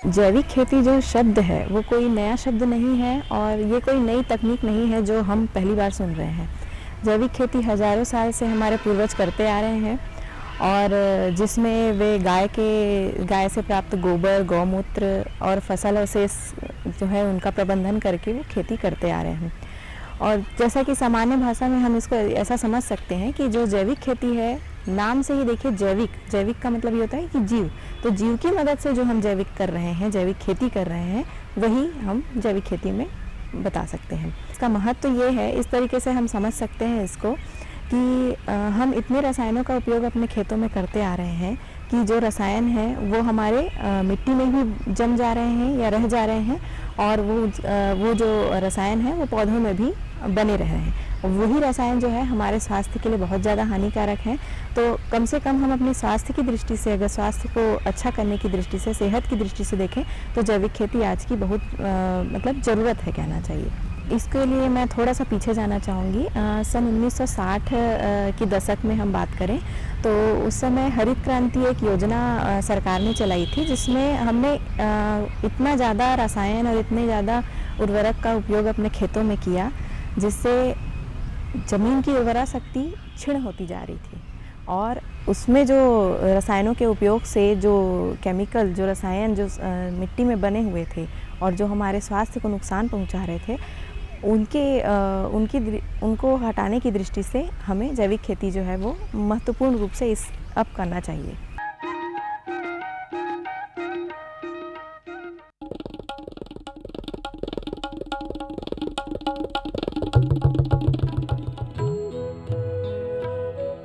जैविक खेती जो शब्द है वो कोई नया शब्द नहीं है और ये कोई नई तकनीक नहीं है जो हम पहली बार सुन रहे हैं। जैविक खेती हज़ारों साल से हमारे पूर्वज करते आ रहे हैं और जिसमें वे गाय से प्राप्त गोबर, गौमूत्र और फसल अवशेष जो है उनका प्रबंधन करके वो खेती करते आ रहे हैं। और जैसा कि सामान्य भाषा में हम इसको ऐसा समझ सकते हैं कि जो जैविक खेती है, नाम से ही देखिए जैविक का मतलब ये होता है कि जीव, तो जीव की मदद से जो हम जैविक कर रहे हैं, जैविक खेती कर रहे हैं, वही हम जैविक खेती में बता सकते हैं। इसका महत्व तो ये है, इस तरीके से हम समझ सकते हैं इसको कि हम इतने रसायनों का उपयोग अपने खेतों में करते आ रहे हैं कि जो रसायन है वो हमारे मिट्टी में भी जम जा रहे हैं या रह जा रहे हैं और वो जो रसायन है वो पौधों में भी बने रह रहे हैं। वही रसायन जो है हमारे स्वास्थ्य के लिए बहुत ज़्यादा हानिकारक है। तो कम से कम हम अपने स्वास्थ्य की दृष्टि से, अगर स्वास्थ्य को अच्छा करने की दृष्टि से, सेहत की दृष्टि से देखें तो जैविक खेती आज की बहुत मतलब ज़रूरत है कहना चाहिए। इसके लिए मैं थोड़ा सा पीछे जाना चाहूँगी। सन 1960 के दशक में हम बात करें तो उस समय हरित क्रांति एक योजना सरकार ने चलाई थी, जिसमें हमने इतना ज़्यादा रसायन और इतने ज़्यादा उर्वरक का उपयोग अपने खेतों में किया जिससे ज़मीन की उर्वरा शक्ति क्षीण होती जा रही थी और उसमें जो रसायनों के उपयोग से जो केमिकल, जो रसायन जो मिट्टी में बने हुए थे और जो हमारे स्वास्थ्य को नुकसान पहुंचा रहे थे, उनको हटाने की दृष्टि से हमें जैविक खेती जो है वो महत्वपूर्ण रूप से अब करना चाहिए।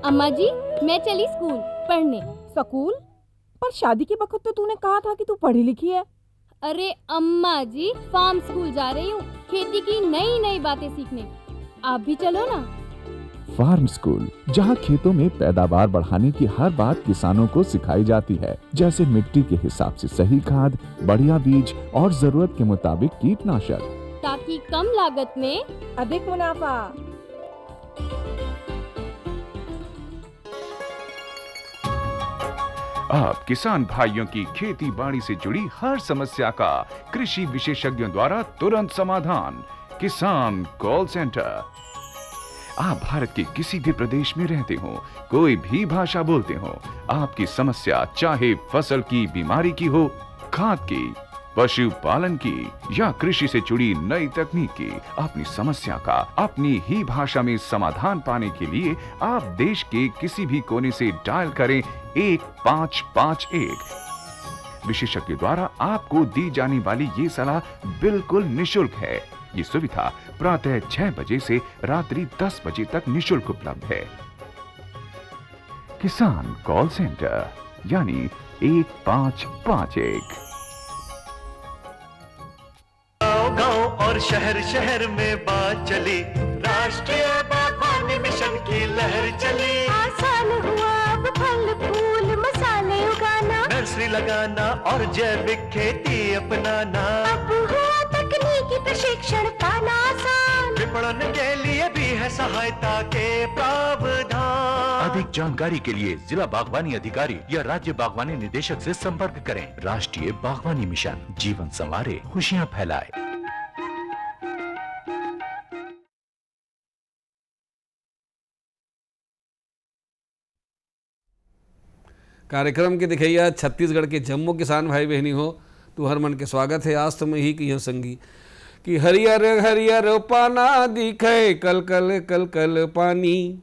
अम्मा जी, मैं चली स्कूल पढ़ने। स्कूल? पर शादी के वक्त तो तूने कहा था कि तू पढ़ी लिखी है। अरे अम्मा जी, फार्म स्कूल जा रही हूँ खेती की नई नई बातें सीखने। आप भी चलो ना। फार्म स्कूल, जहाँ खेतों में पैदावार बढ़ाने की हर बात किसानों को सिखाई जाती है, जैसे मिट्टी के हिसाब से सही खाद, बढ़िया बीज और जरूरत के मुताबिक कीटनाशक, ताकि कम लागत में अधिक मुनाफा। आप किसान भाइयों की खेती बाड़ी से जुड़ी हर समस्या का कृषि विशेषज्ञों द्वारा तुरंत समाधान। किसान कॉल सेंटर। आप भारत के किसी भी प्रदेश में रहते हो, कोई भी भाषा बोलते हो, आपकी समस्या चाहे फसल की बीमारी की हो, खाद की, पशुपालन की या कृषि से जुड़ी नई तकनीक की, अपनी समस्या का अपनी ही भाषा में समाधान पाने के लिए आप देश के किसी भी कोने से डायल करें 1551। विशेषज्ञ द्वारा आपको दी जाने वाली ये सलाह बिल्कुल निशुल्क है। ये सुविधा प्रातः 6 बजे से रात्रि 10 बजे तक निशुल्क उपलब्ध है। किसान कॉल सेंटर यानी 1551। गांव और शहर शहर में बात चली, राष्ट्रीय बागवानी मिशन की लहर चली। आसान हुआ अब फल फूल मसाले उगाना, नर्सरी लगाना और जैविक खेती अपनाना। अब हुआ तकनीकी प्रशिक्षण पाना आसान, विपणन के लिए भी है सहायता के प्रावधान। अधिक जानकारी के लिए जिला बागवानी अधिकारी या राज्य बागवानी निदेशक से संपर्क करें। राष्ट्रीय बागवानी मिशन, जीवन संवारे, खुशियां फैलाए। कार्यक्रम के दिखैया छत्तीसगढ़ के जम्मू किसान भाई बहनी हो, तो हर मन के स्वागत है। आज तुम ही की संगी कि हरियर हरियर पाना दिखे कल कल कल कल पानी,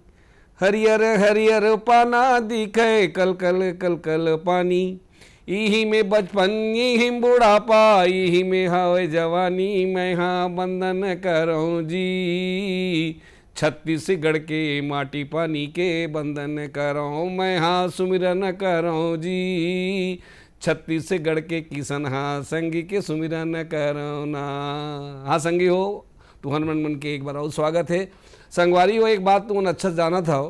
हरियर हरियर पाना दिखे कल कल कल कल पानी। यही में बचपन यही बुढ़ापा, यही में हावे जवानी, मैं हाँ बंदन करूँ जी। छत्तीसगढ़ के माटी पानी के बंदन करो, मैं हाँ सुमिरन करो जी। छत्तीसगढ़ के किसान हाँ संगी के सुमिरन करो ना। हाँ संगी हो, तुहन मन मन के एक बार और स्वागत है। संगवारी हो, एक बात तुमने अच्छा जाना था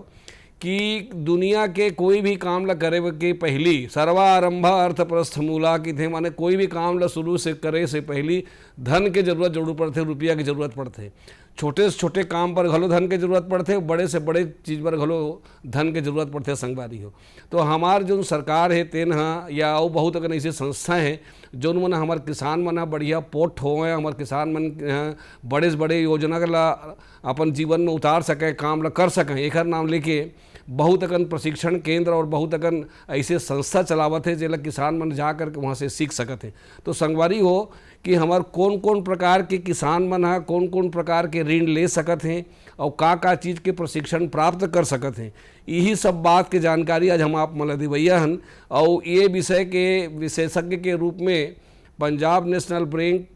कि दुनिया के कोई भी काम ला करे के पहली सर्वारंभा अर्थप्रस्थ मूला की थे, माने कोई भी काम ला शुरू से करे से पहली धन के जरूरत पड़ते, रुपया की जरूरत पड़ते। छोटे से छोटे काम पर घलो धन के जरूरत पड़ते, बड़े से बड़े चीज़ पर घलो धन के जरूरत पड़ते संगवारी हो। तो हमार जो सरकार है तेन या और बहुत अगर ऐसी संस्था है जो मन हमारे किसान मन बढ़िया पोट होए, हमारे किसान मन बड़े से बड़े योजना ला अपन जीवन में उतार सकें, काम ला कर सकें, एक नाम लेके बहुत अकन प्रशिक्षण केंद्र और बहुत अकन ऐसे संस्था चलावत है जेला किसान मन जा कर के वहाँ से सीख सकते हैं। तो संगवारी हो कि हमार कौन कौन प्रकार के किसान मन है, कौन कौन प्रकार के ऋण ले सकत हैं और का चीज़ के प्रशिक्षण प्राप्त कर सकत हैं, यही सब बात के जानकारी आज हम आप मला दिवैया हन। और ये विषय के विशेषज्ञ के रूप में पंजाब नेशनल बैंक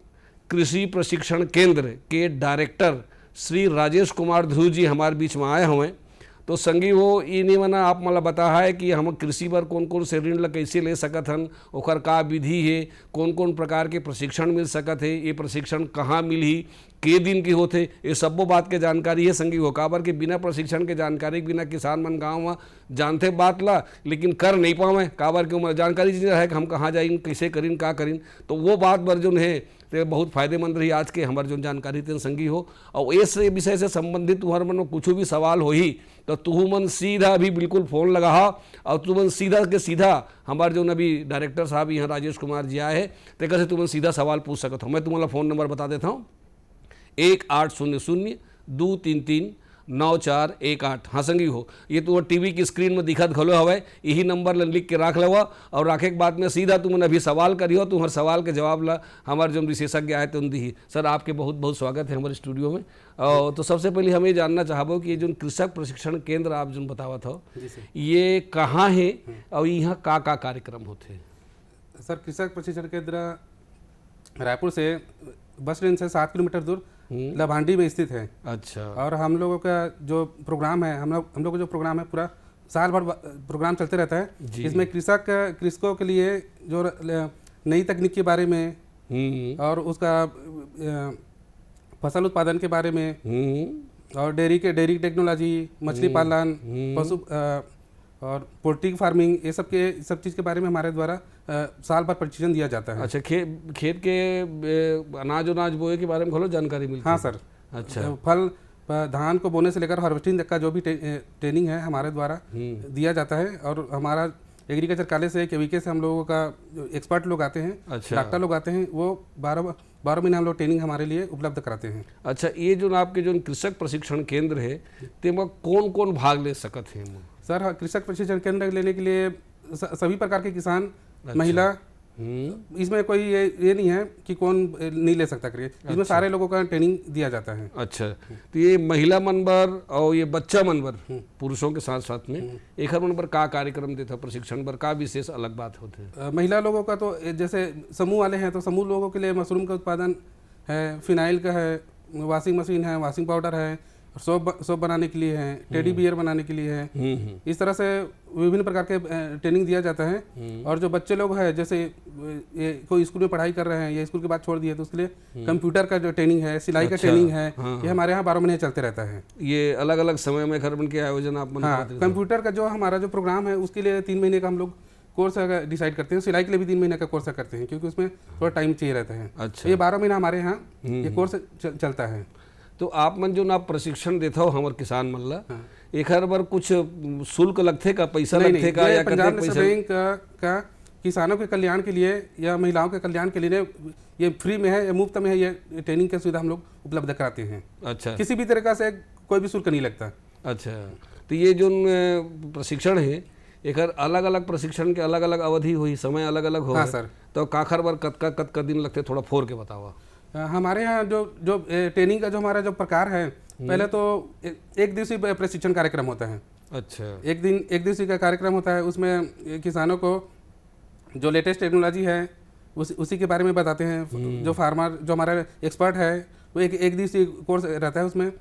कृषि प्रशिक्षण केंद्र के डायरेक्टर श्री राजेश कुमार ध्रुव जी हमारे बीच में आए हुए। तो संगी वो ये नहीं मना आप मला बता है कि हम कृषि पर कौन कौन से ऋण ला कैसे ले सकत हन, ओकर का विधि है, कौन कौन प्रकार के प्रशिक्षण मिल सकत है, ये प्रशिक्षण कहाँ मिली, के दिन की होते, ये सबो बात के जानकारी है संगी हो। काबर के बिना प्रशिक्षण के जानकारी के बिना किसान मन गाँव में जानते बात ला लेकिन कर नहीं पावे, काबर के उम्र जानकारी चीज़ है कि हम कहाँ जाइन, कैसे करीन, का करीन। तो वो बात बर जो है तो बहुत फायदेमंद रही आज के हमारे जो जानकारी तेन संगी हो। और इस विषय से संबंधित तुम्हारे मन में कुछ भी सवाल हो ही तो तुहू मन सीधा भी बिल्कुल फ़ोन लगा और तुम मन सीधा के सीधा हमारे जो अभी डायरेक्टर साहब यहाँ राजेश कुमार जी आए हैं तो कैसे तुम सीधा सवाल पूछ सकते हो। मैं तुम्हारा फ़ोन नंबर बता देता हूँ 1800-233-9418। हाँ संगी हो, ये तो टीवी की स्क्रीन में दिखत घलो हवे, यही नंबर लिख के रख लेवा और रखे के बाद में सीधा तुमने अभी सवाल करियो, तुम्हारे सवाल के जवाब ला हमारे जो विशेषज्ञ आए थे उन दी। सर आपके बहुत बहुत स्वागत है हमारे स्टूडियो में। और तो सबसे पहले हम ये जानना चाहबो कि ये जो कृषक प्रशिक्षण केंद्र आप जो बतावत हो ये कहाँ है और यहाँ का कार्यक्रम होते हैं? सर कृषक प्रशिक्षण केंद्र रायपुर से बस स्टैंड से 7 किलोमीटर दूर लभांडी में स्थित है। अच्छा। और हम लोगों का जो प्रोग्राम है, हम लोग का जो प्रोग्राम है पूरा साल भर प्रोग्राम चलते रहता है। इसमें कृषकों के लिए जो नई तकनीक के बारे में और उसका फसल उत्पादन के बारे में और डेयरी टेक्नोलॉजी, मछली पालन, पशु और पोल्ट्री फार्मिंग, ये सब चीज़ के बारे में हमारे द्वारा साल भर प्रशिक्षण दिया जाता है। अच्छा, खेत के अनाज बोए के बारे में खोलो जानकारी मिलती है? हाँ सर। अच्छा, फल धान को बोने से लेकर हार्वेस्टिंग तक का जो भी ट्रेनिंग है हमारे द्वारा दिया जाता है। और हमारा एग्रीकल्चर कॉलेज से केवीके से हम लोगों का जो एक्सपर्ट लोग आते हैं, अच्छा, डॉक्टर लोग आते हैं, वो 12 महीने हम लोग ट्रेनिंग हमारे लिए उपलब्ध कराते हैं। अच्छा, ये जो आपके जो कृषक प्रशिक्षण केंद्र है तेमा कौन कौन भाग ले सकते हैं? सर कृषक प्रशिक्षण केंद्र लेने के लिए सभी प्रकार के किसान, महिला, इसमें कोई ये नहीं है कि कौन नहीं ले सकता करिए, इसमें सारे लोगों का ट्रेनिंग दिया जाता है। अच्छा, तो ये महिला मनबर और ये बच्चा मनबर पुरुषों के साथ साथ में एक हर मनबर का कार्यक्रम देता प्रशिक्षण पर का विशेष अलग बात होते हैं? महिला लोगों का तो जैसे समूह वाले हैं तो समूह लोगों के लिए मशरूम का उत्पादन है, फिनाइल का है, वॉशिंग मशीन है, वॉशिंग पाउडर है, सोप बनाने के लिए है, टेडी बियर बनाने के लिए है। इस तरह से विभिन्न प्रकार के ट्रेनिंग दिया जाता है। और जो बच्चे लोग हैं जैसे ये कोई स्कूल में पढ़ाई कर रहे हैं या स्कूल के बाद छोड़ दिए तो उसके लिए कंप्यूटर का जो ट्रेनिंग है, सिलाई का ट्रेनिंग है, ये हमारे यहाँ 12 महीने चलते रहता है। ये अलग अलग समय में घर बन के आयोजन आप? हाँ, कंप्यूटर का जो हमारा जो प्रोग्राम है उसके लिए 3 महीने का हम लोग कोर्स डिसाइड करते हैं। सिलाई के लिए भी 3 महीने का कोर्स करते हैं क्योंकि उसमें थोड़ा टाइम चाहिए रहता है। अच्छा, ये 12 महीना हमारे यहाँ ये कोर्स चलता है। तो आप मन जो ना प्रशिक्षण देता हो हमारे किसान मन ला, एक हर बार कुछ शुल्क लगते का, पैसा लगते का, या पंजाब नेशनल बैंक का किसानों के कल्याण के लिए या महिलाओं के कल्याण के लिए ये फ्री में है, मुफ्त में है, ये ट्रेनिंग की सुविधा हम लोग उपलब्ध कराते हैं। अच्छा, किसी भी तरीका से कोई भी शुल्क नहीं लगता। अच्छा, तो ये जो प्रशिक्षण है एक अलग अलग प्रशिक्षण के अलग अलग अवधि हुई, समय अलग अलग हो? हाँ सर। तो काखर बार कतका दिन लगते, थोड़ा फोर के बतावा। हमारे यहाँ जो ट्रेनिंग का जो हमारा जो प्रकार है, पहले तो एक दिवसीय प्रशिक्षण कार्यक्रम होता है। अच्छा, एक दिवसीय का कार्यक्रम होता है। उसमें किसानों को जो लेटेस्ट टेक्नोलॉजी है उसी के बारे में बताते हैं। जो फार्मर जो हमारा एक्सपर्ट है वो एक दिवसीय कोर्स रहता है उसमें,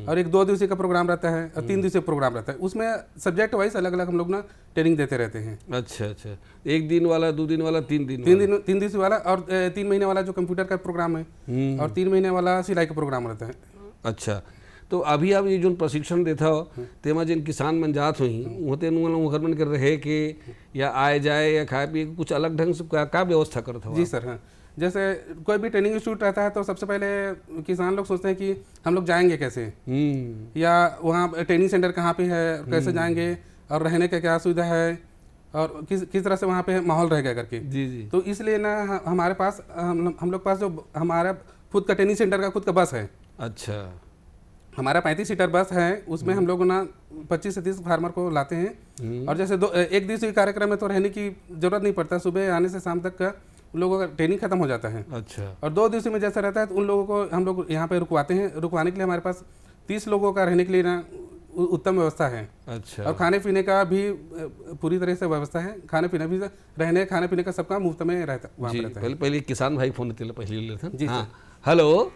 और एक 2 दिवसीय का प्रोग्राम रहता है और 3 दिवसीय प्रोग्राम रहता है। उसमें सब्जेक्ट वाइज अलग अलग हम लोग ना ट्रेनिंग देते रहते हैं। अच्छा अच्छा, 1 दिन वाला, 2 दिन वाला, 3 दिवसीय वाला और 3 महीने वाला जो कंप्यूटर का प्रोग्राम है, और 3 महीने वाला सिलाई का प्रोग्राम रहता है। अच्छा, तो अभी आप ये जो प्रशिक्षण देता हो तेमा जिन किसान मन जात हुई वो तेन घर मन कर रहे के या आए जाए या खाए पिए कुछ अलग ढंग से क्या व्यवस्था करता हो? जी सर, हाँ। जैसे कोई भी ट्रेनिंग इंस्टीट्यूट रहता है तो सबसे पहले किसान लोग सोचते हैं कि हम लोग जाएंगे कैसे, या वहाँ ट्रेनिंग सेंटर कहाँ पे है, कैसे जाएंगे और रहने का क्या सुविधा है और किस तरह से वहाँ पे माहौल रहेगा करके। जी जी। तो इसलिए ना हमारे पास हम लोग पास जो हमारा खुद का ट्रेनिंग सेंटर का खुद का बस है। अच्छा। हमारा 35 सीटर बस है, उसमें हम लोग ना 25 से 30 फार्मर को लाते हैं। और जैसे एक दिवसीय कार्यक्रम में तो रहने की जरूरत नहीं पड़ता, सुबह आने से शाम तक का उन लोगों का ट्रेनिंग खत्म हो जाता है। अच्छा। और 2 दिवसीय में जैसा रहता है तो उन लोगों को हम लोग यहाँ पे रुकवाते हैं। रुकवाने के लिए हमारे पास 30 लोगों का रहने के लिए ना उत्तम व्यवस्था है। अच्छा। और खाने पीने का भी पूरी तरह से व्यवस्था है। खाने पीने भी रहने खाने पीने का सबका मुफ्त में रहता वहाँ पे रहता है। पहले किसान भाई फोन पहले लेते हैं। जी हाँ। हेलो।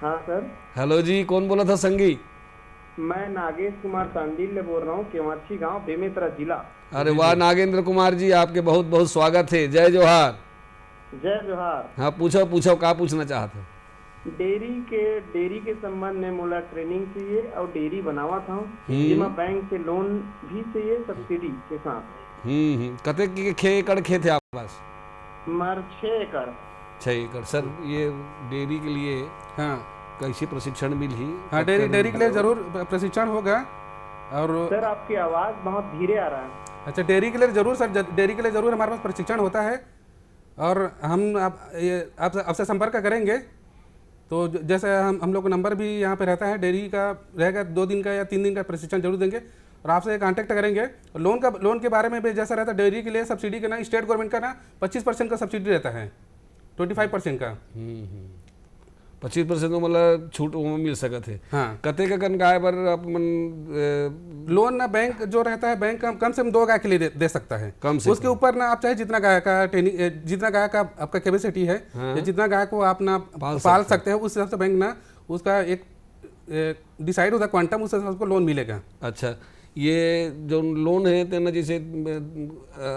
हाँ सर। हेलो जी, कौन बोला था संगी? मैं नागेश कुमार सांडील बोल रहा हूँ, केवाची गांव, बेमेतरा जिला। अरे वाह नागेंद्र कुमार जी, आपके बहुत बहुत स्वागत है। जय जोहार। जय जोहार। हाँ पूछो पूछो, क्या पूछना चाहते हो? डेयरी के संबंध में मोला ट्रेनिंग चाहिए और डेयरी बनावा था, जिसमें बैंक से लोन भी चाहिए सब्सिडी के साथ। कते के एकड़ खेत है आपके पास? मर 6 एकड़। 6 एकड़। सर ये डेयरी के लिए हाँ कैसे प्रशिक्षण मिली? हाँ, डेयरी के लिए जरूर प्रशिक्षण होगा। और सर आपकी आवाज बहुत धीरे आ रहा है। अच्छा, डेयरी के लिए जरूर सर, डेयरी के लिए जरूर हमारे पास प्रशिक्षण होता है और हम आपसे संपर्क करेंगे। तो जैसे हम लोग को नंबर भी यहाँ पे रहता है, डेयरी का रहेगा, 2 दिन का या 3 दिन का प्रशिक्षण जरूर देंगे और आपसे कांटेक्ट करेंगे। लोन के बारे में भी जैसा रहता है डेयरी के लिए सब्सिडी का ना, स्टेट गवर्नमेंट का ना 25% का सब्सिडी रहता है, 25% का। 25% मतलब छूट वो मिल सकत है। हाँ। कते का कन गाय पर अपन लोन ना बैंक जो रहता है, बैंक कम से कम 2 गाय के लिए दे सकता है। कम से उसके ऊपर ना आप चाहे जितना गाय का ट्रेनिंग, जितना गाय का आपका कैपेसिटी है, या जितना गाय को आप ना पाल सकते हैं, उस हिसाब से बैंक ना उसका एक डिसाइड होता है क्वांटम, उस हिसाब से लोन मिलेगा। अच्छा, ये जो लोन है तेना जैसे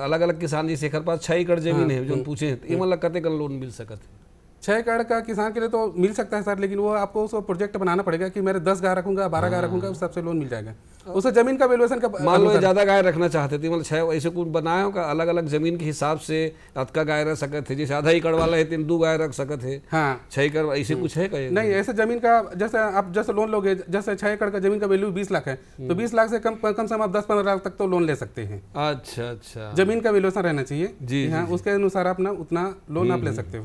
अलग अलग किसान जैसे एक पास 6 एकड़ जमीन है जो पूछे, ये मतलब कते का लोन मिल सकत है? 6 एकड़ का किसान के लिए तो मिल सकता है सर, लेकिन वो आपको उसको प्रोजेक्ट बनाना पड़ेगा कि मेरे 10 गाय रखूंगा, 12 गाय रखूंगा, उस हिसाब से लोन मिल जाएगा। उससे जमीन का वैल्यूएशन का मान लो ज्यादा गाय रखना चाहते थे, मतलब 6 ऐसे कुछ बनाया होगा अलग अलग जमीन के हिसाब से अतका गाय रख सकते थे, जैसे आधा एकड़ वाला है 2 गाय रख सकते थे। हाँ, 6 एकड़ ऐसे कुछ है क्या? नहीं, ऐसे जमीन का जैसे आप जैसे लोन लोगे, जैसे 6 एकड़ का जमीन का वैल्यू 20 लाख है, तो 20 लाख से कम से कम आप 10-15 लाख तक तो लोन ले सकते हैं। अच्छा अच्छा, जमीन का वैल्यूएशन रहना चाहिए जी, हाँ, उसके अनुसार आप ना उतना लोन आप ले सकते हो।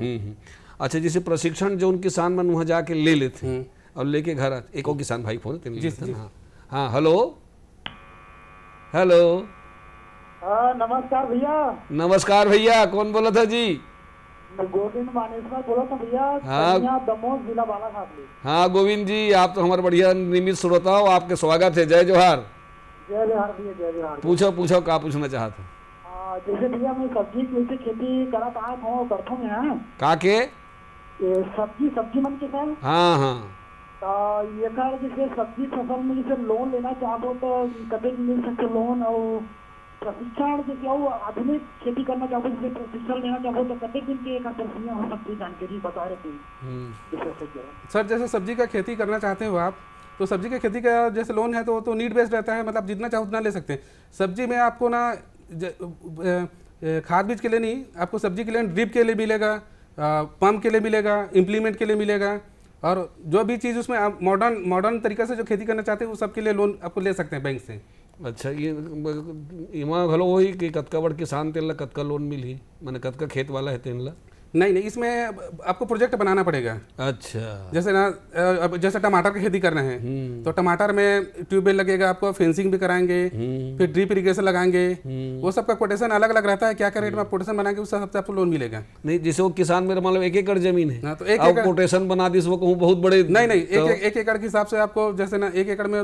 अच्छा, जैसे प्रशिक्षण जो उन किसान मन वहाँ जाके ले लेते हैं और लेके घर एक और किसान भाई फोन जी। हाँ हेलो। हेलो। नमस्कार भैया। नमस्कार भैया, कौन बोला था जी? गोविंद मानेसर बोला था भैया। हाँ दमोह जिला बालाघाट में। हाँ गोविंद जी, आप तो हमारे बढ़िया नियमित श्रोता हो, आपके स्वागत है। जय जोहार। जय जोहार भैया, जय जोहार। पूछो पूछो, क्या पूछना चाहते हो? जैसे भैया मैं सब्जी की खेती करा पाया हूँ, करता हूँ यहाँ का के सब्जी मन के सर। हाँ हाँ, ये कर जैसे सब्जी फसल में जैसे लोन लेना चाहते हो तो कभी मिल सकते लोन, और प्रशिक्षण जैसे और आधुनिक खेती करना चाहते हो, जैसे प्रशिक्षण लेना चाहते हो तो कते दिन के एक प्रक्रिया हो सकती है, जानकारी बता रहे थे सर। जैसे सब्जी का खेती करना चाहते हो आप, तो सब्जी की खेती का जैसे लोन है तो नीड बेस्ड रहता है, मतलब जितना चाहो उतना ले सकते हैं। सब्जी में आपको ना खाद बीज के लिए नहीं, आपको सब्जी के लिए ड्रिप के लिए मिलेगा, पंप के लिए मिलेगा, इम्प्लीमेंट के लिए मिलेगा, और जो भी चीज़ उसमें आप मॉडर्न तरीके से जो खेती करना चाहते हैं वो सब के लिए लोन आपको ले सकते हैं बैंक से। अच्छा, ये इमा भलो वही कि कतका बड़ किसान तेन ला कतका लोन मिली, मैंने कतका खेत वाला है तेन ला? नहीं, इसमें आपको प्रोजेक्ट बनाना पड़ेगा। अच्छा, जैसे ना अब जैसे टमाटर की खेती करना है तो टमाटर में ट्यूबवेल लगेगा, आपको फेंसिंग भी कराएंगे, फिर ड्रिप इरिगेशन लगाएंगे, वो सब का कोटेशन अलग अलग रहता है, क्या क्या रेट में आप कोटेशन बनाएंगे उस हिसाब से आपको लोन मिलेगा। नहीं, जैसे वो किसान मेरा मतलब 1 एकड़ जमीन है तो 1 एकड़ कोटेशन बना दी वो कहूँ बहुत बड़े नहीं, 1 एकड़ के हिसाब से आपको जैसे ना 1 एकड़ में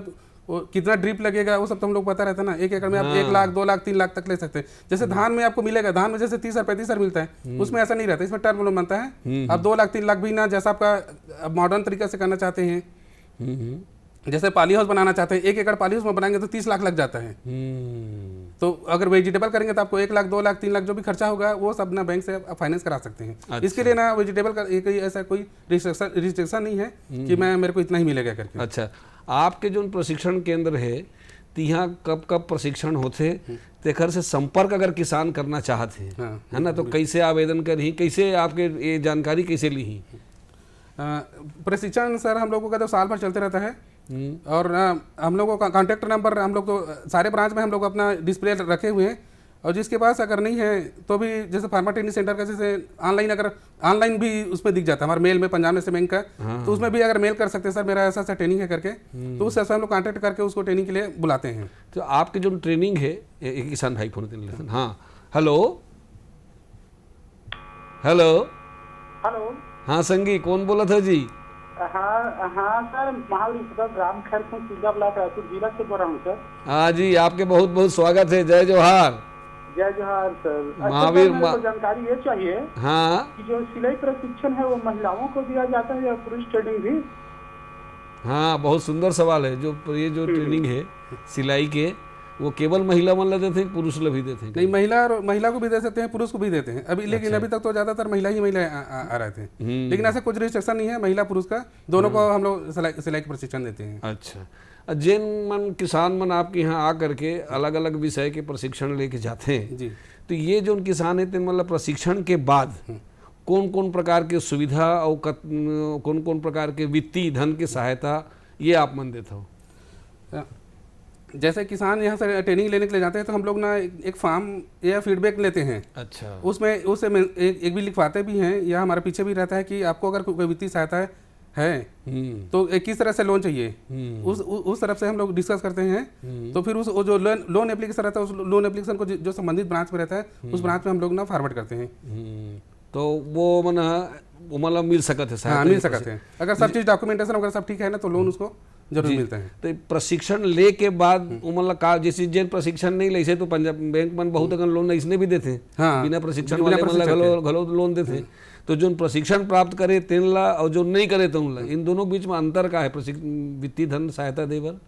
वो कितना ड्रिप लगेगा वो सब तो हम लोग पता रहता है ना। 1 एकड़ में आप 1 लाख 2 लाख 3 लाख तक ले सकते हैं। जैसे धान में आपको मिलेगा, धान में जैसे 30-35 मिलता है, उसमें ऐसा नहीं रहता, इसमें टर्म लोन बनता है। आप 2 लाख 3 लाख भी ना, जैसा आपका मॉडर्न तरीके से करना चाहते हैं, जैसे पाली हाउस बनाना चाहते हैं, 1 एकड़ पाली हाउस में बनाएंगे तो 30 लाख लग जाता है। तो अगर वेजिटेबल करेंगे तो आपको 1 लाख 2 लाख 3 लाख जो भी खर्चा होगा वो सब ना बैंक से आप फाइनेंस करा सकते हैं। अच्छा। इसके लिए ना वेजिटेबल का ऐसा कोई रिस्ट्रिक्शन नहीं है कि मेरे को इतना ही मिलेगा करके। अच्छा, आपके जो प्रशिक्षण केंद्र है तिहाँ कब कब प्रशिक्षण होते तेखर से संपर्क अगर किसान करना चाहते हैं है ना, तो कैसे आवेदन करी, कैसे आपके ये जानकारी कैसे ली? प्रशिक्षण सर हम लोगों का तो साल भर चलते रहता है और हम लोगों का कॉन्टैक्ट नंबर हम लोग तो सारे ब्रांच में हम लोग अपना डिस्प्ले रखे हुए हैं, और जिसके पास अगर नहीं है तो भी जैसे फार्मर ट्रेनिंग सेंटर का जैसे ऑनलाइन भी उस पर दिख जाता है हमारे मेल में पंजाब नेशनल बैंक का, तो उसमें भी अगर मेल कर सकते हैं सर मेरा ऐसा ट्रेनिंग है करके, तो उससे हम लोग कॉन्टैक्ट करके उसको ट्रेनिंग के लिए बुलाते हैं। तो आपके जो ट्रेनिंग है, एक किसान भाई फोन कर, हाँ हेलो हेलो हेलो। हाँ संगी कौन बोला था जी? हाँ सर, महावीर ग्राम खैरपुर सिंगा ब्लॉक रायपुर जिला से बोल रहा हूँ सर। हाँ जी, आपके बहुत बहुत स्वागत है, जय जोहार। जय जोहार सर। महावीर मेरे को जानकारी ये चाहिए हाँ कि जो सिलाई प्रशिक्षण है वो महिलाओं को दिया जाता है या पुरुष ट्रेनिंग भी? हाँ, बहुत सुंदर सवाल है। ये जो ट्रेनिंग है सिलाई के, वो केवल महिला मन देते हैं, पुरुष भी देते हैं? नहीं, महिला को भी दे सकते हैं, पुरुष को भी देते हैं अभी, लेकिन अभी तक तो ज्यादातर महिला आ रहे थे, लेकिन ऐसा कुछ रिस्ट्रिक्शन नहीं है, महिला पुरुष का दोनों को हम लोग सिलाई के प्रशिक्षण देते हैं। अच्छा, जिन मन किसान मन आपके यहाँ आ करके अलग अलग विषय के प्रशिक्षण लेके जाते हैं जी, तो ये जो किसान है मतलब प्रशिक्षण के बाद कौन कौन प्रकार के सुविधा और कौन कौन प्रकार के वित्तीय धन की सहायता ये आप मन देते हो? जैसे किसान यहाँ से ट्रेनिंग लेने के लिए जाते हैं तो हम लोग ना एक फॉर्म या फीडबैक लेते हैं। अच्छा। उसमें उससे एक भी लिखवाते भी हैं, या हमारे पीछे भी रहता है कि आपको अगर कोई वित्तीय सहायता है तो किस तरह से लोन चाहिए, उस तरफ से हम लोग डिस्कस करते हैं। तो फिर उस जो लोन एप्लीकेशन रहता है, उस लोन एप्लीकेशन को जो संबंधित ब्रांच में रहता है उस ब्रांच में हम लोग ना फॉरवर्ड करते हैं। तो वो मतलब मिल सकते हैं? हाँ, मिल सकते हैं। अगर सब चीज़ डॉक्यूमेंटेशन वगैरह सब ठीक है ना तो लोन उसको जरूर मिलता है। तो प्रशिक्षण ले के बाद मतलब का जैसे जिन प्रशिक्षण नहीं ले तो पंजाब बैंक में बहुत अगर लोन इसने भी देते हैं। हाँ, बिना प्रशिक्षण वाले घलो लोन देते हैं। तो जो प्रशिक्षण प्राप्त करे तेनला और जो नहीं करे तो उनला, इन दोनों बीच में अंतर का है वित्तीय धन सहायता देवर?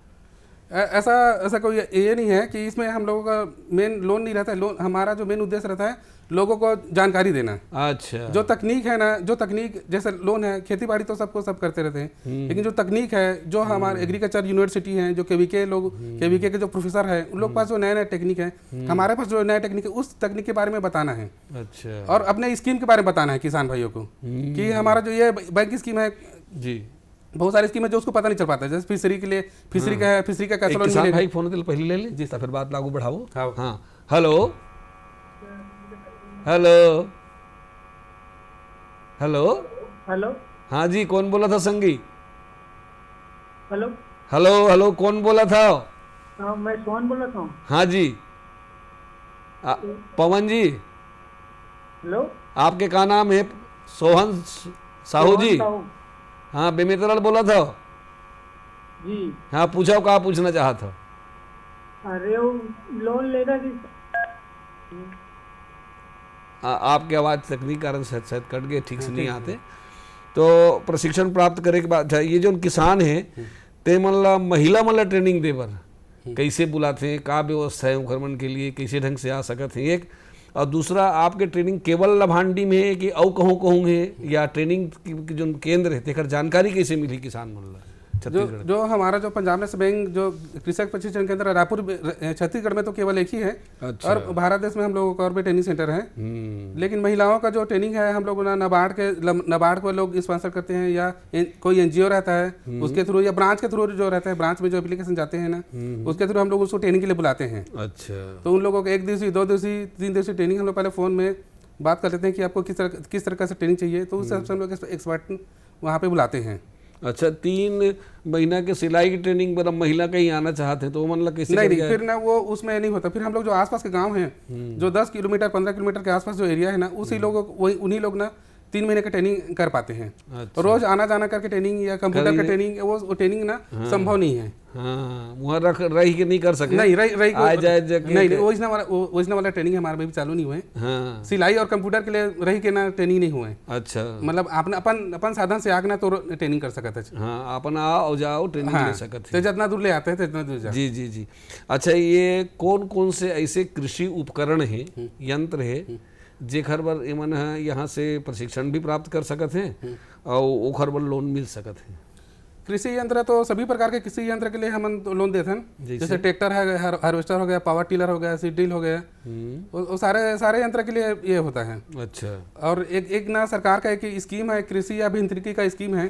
ऐसा कोई ये नहीं है कि इसमें हम लोगों का मेन लोन नहीं रहता है। लोन हमारा जो मेन उद्देश्य रहता है लोगों को जानकारी देना। अच्छा। जो तकनीक है ना, जो तकनीक जैसे लोन है, खेती बाड़ी तो सब करते रहते हैं, लेकिन जो तकनीक है, जो हमारे एग्रीकल्चर यूनिवर्सिटी है, जो केवीके के जो प्रोफेसर है, उन लोग पास जो नया टेक्निक है, हमारे पास जो नया टेक्निक है, उस तकनीक के बारे में बताना है। अच्छा। और अपने स्कीम के बारे में बताना है किसान भाइयों को कि हमारा जो ये बैंक स्कीम है जी, बहुत सारी स्कीम है जो उसको पता नहीं चल पाता है। जैसे फिशरी के लिए फिशरी का कैसे लोन मिलेगा। भाई फोन दिल पहले ले ले जी, फिर बात लागू बढ़ाओ। हाँ, हेलो हेलो हेलो हेलो। हाँ जी, कौन बोला था संगी? हेलो हेलो हेलो, कौन बोला था? मैं सोहन बोल रहा हूँ। हाँ जी, पवन जी। हेलो, आपके का नाम है? सोहन साहू जी? हाँ, बेमित्रल बोला था जी। हाँ, पूछो क्या पूछना चाहा था? अरे वो लोन लेना थी। आपकी आवाज़ तकनीक कारण शायद कट गए, ठीक से नहीं आते। तो प्रशिक्षण प्राप्त करे के बाद ये जो किसान है ते मतलब महिला मतलब ट्रेनिंग देवर कैसे बुलाते हैं, का व्यवस्था है उखरमन के लिए, कैसे ढंग से आ सकते हैं, एक। और दूसरा, आपके ट्रेनिंग केवल लभांडी में है कि और कहूँ है, या ट्रेनिंग की जो केंद्र है तेकर जानकारी कैसे मिली किसान मतलब जो हमारा जो पंजाब नेशनल बैंक जो कृषक प्रशिक्षण केंद्र रायपुर छत्तीसगढ़ में तो केवल एक ही है। अच्छा। और भारत देश में हम लोगों का और भी ट्रेनिंग सेंटर है। लेकिन महिलाओं का जो ट्रेनिंग है हम लोग नबार्ड को लोग स्पॉन्सर करते हैं, या कोई एनजीओ रहता है उसके थ्रू, या ब्रांच के थ्रू जो रहता है, ब्रांच में जो एप्लीकेशन जाते हैं ना उसके थ्रू हम लोग उसको ट्रेनिंग के लिए बुलाते हैं। अच्छा। तो उन लोगों को 1 दिवसीय 2 दिवसीय 3 दिवसीय ट्रेनिंग हम लोग पहले फ़ोन में बात कर लेते हैं कि आपको किस तरह से ट्रेनिंग चाहिए, तो उस हिसाब से हम लोग एक्सपर्ट वहाँ पे बुलाते हैं। अच्छा, 3 महीना के सिलाई की ट्रेनिंग मतलब महिला कहीं आना चाहते हैं तो मतलब कैसे? नहीं, फिर ना वो उसमें नहीं होता। फिर हम लोग जो आसपास के गांव हैं, जो 10 किलोमीटर 15 किलोमीटर के आसपास जो एरिया है ना, उसी लोगों उन्हीं लोग ना 3 महीने का ट्रेनिंग कर पाते हैं। अच्छा। रोज आना जाना करके ट्रेनिंग या कंप्यूटर का ट्रेनिंग, वो ट्रेनिंग ना संभव नहीं है। हाँ, वहाँ रही के नहीं कर सकते। नहीं, नहीं, ओरिजिनल वाला ट्रेनिंग हमारे में भी चालू नहीं हुए। हाँ। सिलाई और कंप्यूटर के लिए रही के ना ट्रेनिंग नहीं हुए। अच्छा। मतलब अपन साधन से आगना तो ट्रेनिंग कर सकते हैं। हाँ, अपन आओ जाओ ट्रेनिंग ले सकते हैं। तो जितना दूर ले आते हैं जितना दूर जाते। जी जी जी। अच्छा, ये कौन कौन से ऐसे कृषि उपकरण है, यंत्र है जेखर बर एमन यहाँ से प्रशिक्षण भी प्राप्त कर सकते हैं और ओखर बर लोन मिल सकते हैं? कृषि यंत्र तो सभी प्रकार के कृषि यंत्र के लिए हम लोन देते हैं। जैसे ट्रैक्टर है, हार्वेस्टर हो गया, पावर टिलर हो गया, सीड ड्रिल हो गया, वो सारे यंत्र के लिए ये होता है। अच्छा। और एक ना सरकार का एक स्कीम है, कृषि अभियांत्रिकी का स्कीम है,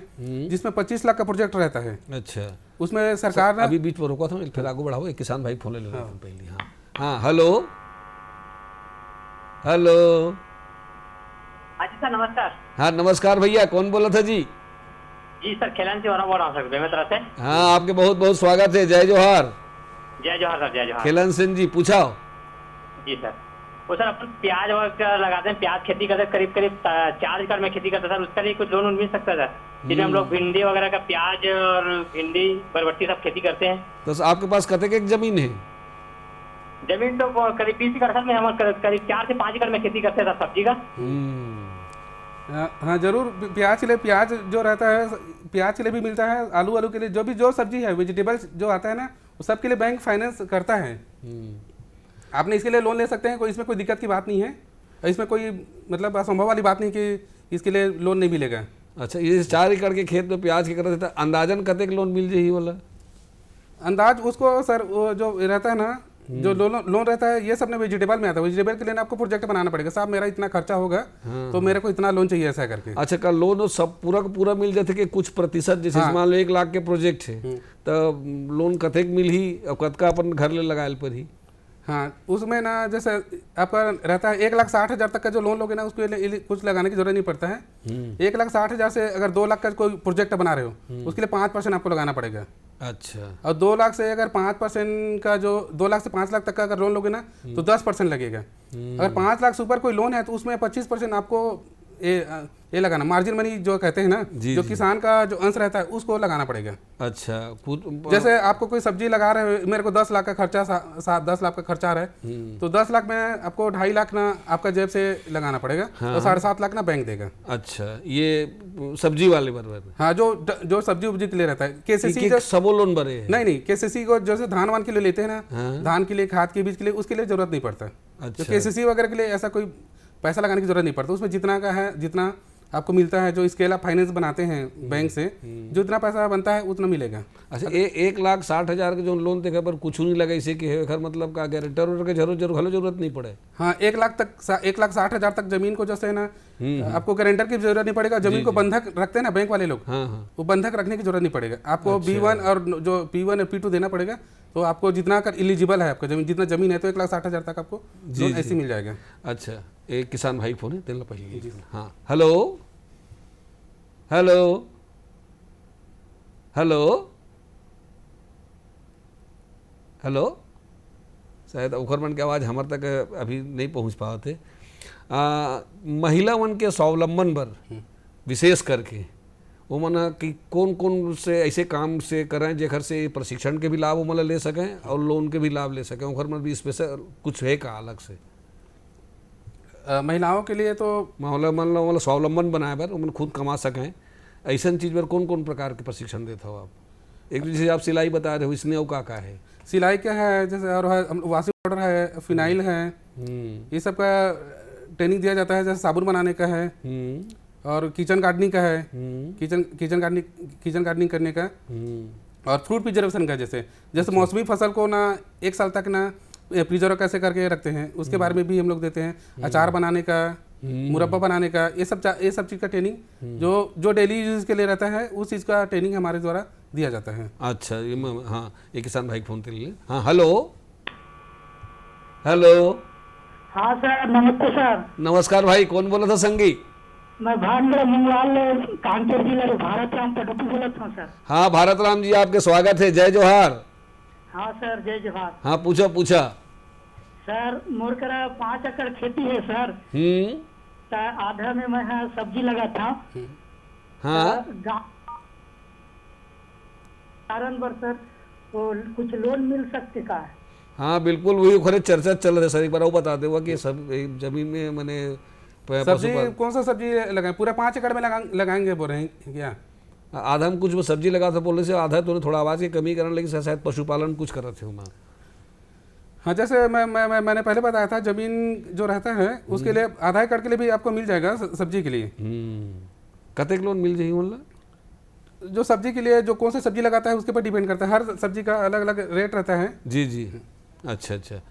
जिसमें 25 लाख का प्रोजेक्ट रहता है। अच्छा। उसमें सरकार ने अभी बीच में रोका था, फिर आगे बढ़ाओ, एक किसान भाई फोन ले लेते हैं पहले। हाँ हाँ, हेलो हेलो। हाँ जी सर, नमस्कार। हाँ नमस्कार भैया, कौन बोला था जी? जी सर, खेलन से हो रहा बोल रहा हूँ सर, बेमेतरा से। हाँ, आपके बहुत बहुत स्वागत है, जय जोहार। जय जोहार सर, जय जोहार। खेलन सिंह जी, पूछाओ। जी सर, वो सर अपन प्याज वगैरह लगाते हैं, प्याज खेती करते हैं, करीब करीब 4 एकड़ में खेती करते हैं सर, उसका लिए कुछ लोन मिल सकता है सर? जिसमें हम लोग भिंडी वगैरह का, प्याज और भिंडी बरबट्टी सब खेती करते हैं। तो आपके पास कतक एक जमीन है? जमीन तो करीब 20 एकड़ सर में, हम करीब 4 से 5 एकड़ में खेती करते हैं सर सब्जी का। हाँ जरूर, प्याज के लिए, प्याज जो रहता है, प्याज के लिए भी मिलता है, आलू के लिए, जो सब्जी है, वेजिटेबल्स जो आता है ना, वो सब के लिए बैंक फाइनेंस करता है। आपने इसके लिए लोन ले सकते हैं, कोई इसमें कोई दिक्कत की बात नहीं है, इसमें कोई मतलब असंभव वाली बात नहीं कि इसके लिए लोन नहीं मिलेगा। अच्छा, ये 4 एकड़ के खेत में प्याज के कर देता, अंदाजन कतक लोन मिल जाए वाला? अंदाज उसको सर, वो जो रहता है ना, जो लोन रहता है, ये सब ने वेजिटेबल में आता है। वेजिटेबल के लिए आपको प्रोजेक्ट बनाना पड़ेगा, साहब मेरा इतना खर्चा होगा, तो मेरे को इतना लोन चाहिए, ऐसा करके। अच्छा, का लोन सब पूरा का पूरा मिल जाते कि कुछ प्रतिशत? जैसे मान लो 1 लाख के प्रोजेक्ट है, तो लोन कतक मिल ही और कतका अपन घर ले लगाए पर ही? हाँ, उसमें ना जैसे आपका रहता है 1,60,000 तक का जो लोन लोगे ना, उसके लिए कुछ लगाने की जरूरत नहीं पड़ता है। 1,60,000 से अगर 2 लाख का कोई प्रोजेक्ट बना रहे हो, उसके लिए 5% आपको लगाना पड़ेगा। अच्छा। और 2 लाख से अगर 5% का, जो 2 लाख से 5 लाख तक का अगर लोन लोगे ना, तो 10% लगेगा। अगर 5 लाख से ऊपर कोई लोन है, तो उसमें 25% आपको ये लगाना, मार्जिन मनी जो कहते हैं ना, जो किसान का जो अंश रहता है, उसको लगाना पड़ेगा। अच्छा। जैसे आपको कोई सब्जी लगा रहे हो, मेरे को 10 लाख का खर्चा, 10 लाख का खर्चा आ रहा है, तो 10 लाख में आपको 2.5 लाख ना आपका जेब से लगाना पड़ेगा, तो 7.5 लाख ना बैंक देगा। अच्छा, ये सब्जी वाले बराबर? हाँ, जो सब्जी उब्जी के लिए रहता है। केसीसी सबो लोन भरे है? नहीं, केसीसी को जैसे धान वान के लिए लेते हैं ना, धान के लिए, खाद के बीज के लिए, उसके लिए जरूरत नहीं पड़ता। अच्छा। केसीसी वगैरह के लिए ऐसा कोई पैसा लगाने की जरूरत नहीं पड़ता, उसमें जितना का है, जितना आपको मिलता है, जो स्केल ऑफ फाइनेंस बनाते हैं बैंक से, जो इतना पैसा बनता है उतना मिलेगा। अच्छा, 1,60,000 के जो लोन देखे पर कुछ नहीं लगा, इसे कि खैर मतलब का गारंटर के जरूरत नहीं पड़े? हाँ, 1,60,000 तक जमीन को जैसे है ना, आपको गारंटर की जरूरत नहीं पड़ेगा। जमीन को बंधक रखते हैं ना बैंक वाले लोग, वो बंधक रखने की जरूरत नहीं पड़ेगा आपको। B1 और जो P1 और P2 देना पड़ेगा, तो आपको जितना कर एलिजिबल है आपका जमीन, जितना जमीन है, तो 1,60,000 तक आपको लोन ऐसे मिल जाएगा। अच्छा, एक किसान भाई फोन है, दिल पहले। हाँ, हेलो हेलो हेलो हेलो। शायद उखरमन की आवाज़ हमारे तक अभी नहीं पहुंच पाते। महिला मन के स्वावलंबन पर विशेष करके वो मना कि कौन कौन से ऐसे काम से करें जेकर से प्रशिक्षण के भी लाभ वो मतलब ले सकें और लोन के भी लाभ ले सकें, उखरमन भी स्पेशल कुछ है का अलग से? महिलाओं के लिए तो मतलब स्वावलंबन बनाए पर उन्हें खुद कमा सकें, ऐसा चीज़ पर कौन कौन प्रकार के प्रशिक्षण देते हो आप? एक जैसे आप सिलाई बता रहे हो, इसमें वो का है? सिलाई क्या है, जैसे और है वाशिंग पाउडर है, फिनाइल है, ये सब का ट्रेनिंग दिया जाता है। जैसे साबुन बनाने का है, और किचन गार्डनिंग का है, किचन गार्डनिंग करने का, और फ्रूट प्रिजर्वेशन का। जैसे मौसमी फसल को ना 1 साल तक ना प्रिजर्व कैसे करके रखते हैं, उसके बारे में भी हम लोग देते हैं। अचार बनाने का, मुरब्बा बनाने का, ये सब चीज़ का ट्रेनिंग जो डेली यूज के लिए रहता है, उस चीज़ का ट्रेनिंग हमारे द्वारा दिया जाता है। अच्छा, हाँ, एक किसान भाई फोन के लिए। हाँ, हेलो हेलो। हाँ सर, नमस्ते सर। नमस्कार भाई, कौन बोला था संगी? मैं भानगढ़ मंगवाल कानपुर जिला के भारत राम पटपी बोला था सर। हाँ, भारत राम जी, आपके स्वागत है, जय जोहार। हाँ सर, जय जोहार। हाँ, पूछा सर, मोर करा 5 एकड़ खेती है सर। आधा में मैं सब्जी लगा था। हाँ, कारण पर सर, तो कुछ लोन मिल सकते का? हाँ बिल्कुल, वही खरे चर्चा चल रही है सर। एक बार वो बता दे कि सब जमीन में मैंने सब्जी, कौन सा सब्जी लगाए? पूरा 5 एकड़ में लगाएंगे बोल रहे हैं क्या? आधा हम कुछ सब्जी लगा था बोलने से, आधा तो थोड़ा आवाज़ की कमी करने, लेकिन शायद पशुपालन कुछ कर रहे थे वहाँ। हाँ, जैसे मैंने पहले बताया था, जमीन जो रहता है उसके लिए आधा एकड़ के लिए भी आपको मिल जाएगा सब्जी के लिए। कतक लोन मिल जाएगी? जो सब्जी के लिए जो कौन सी सब्जी लगाता है उसके ऊपर डिपेंड करता है, हर सब्जी का अलग अलग रेट रहता है। जी जी, अच्छा अच्छा।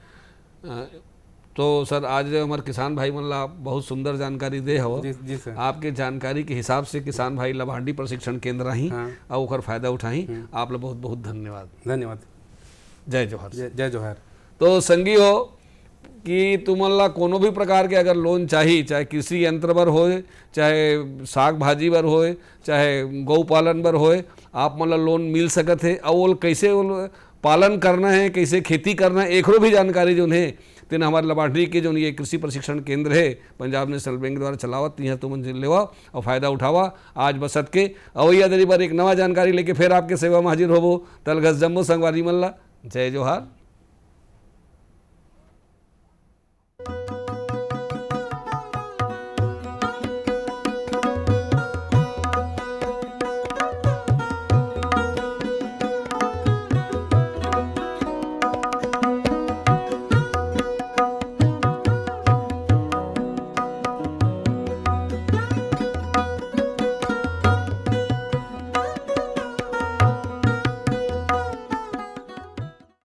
तो सर आज हमारे किसान भाई मन ला बहुत सुंदर जानकारी दे हो। जी जी सर। आपके जानकारी के हिसाब से किसान भाई लभांडी प्रशिक्षण केंद्र आई और ओकर फायदा उठाई। आप लोग बहुत बहुत धन्यवाद। धन्यवाद। जय जोहर। जय जोहर। तो संगी हो कि तुमन ला कोनो भी प्रकार के अगर लोन चाहिए, चाहे कृषि यंत्र बर होए, चाहे साग भाजी बर होए, चाहे गौ पालन बर होए, आप मन ला लोन मिल सकत है। और वो कैसे वो पालन करना है, कैसे खेती करना है, एकरो भी जानकारी जो है तेना हमारे लबाटरी के जो ये कृषि प्रशिक्षण केंद्र है पंजाब नेशनल बैंक द्वारा चलावत, यहाँ तुम लेवा और फायदा उठावा। आज बसत के अवैया दरी पर एक नवा जानकारी लेके फिर आपके सेवा में हाजिर होबो। तलगस जम्मो संगवारी मल्ला। जय जोहार।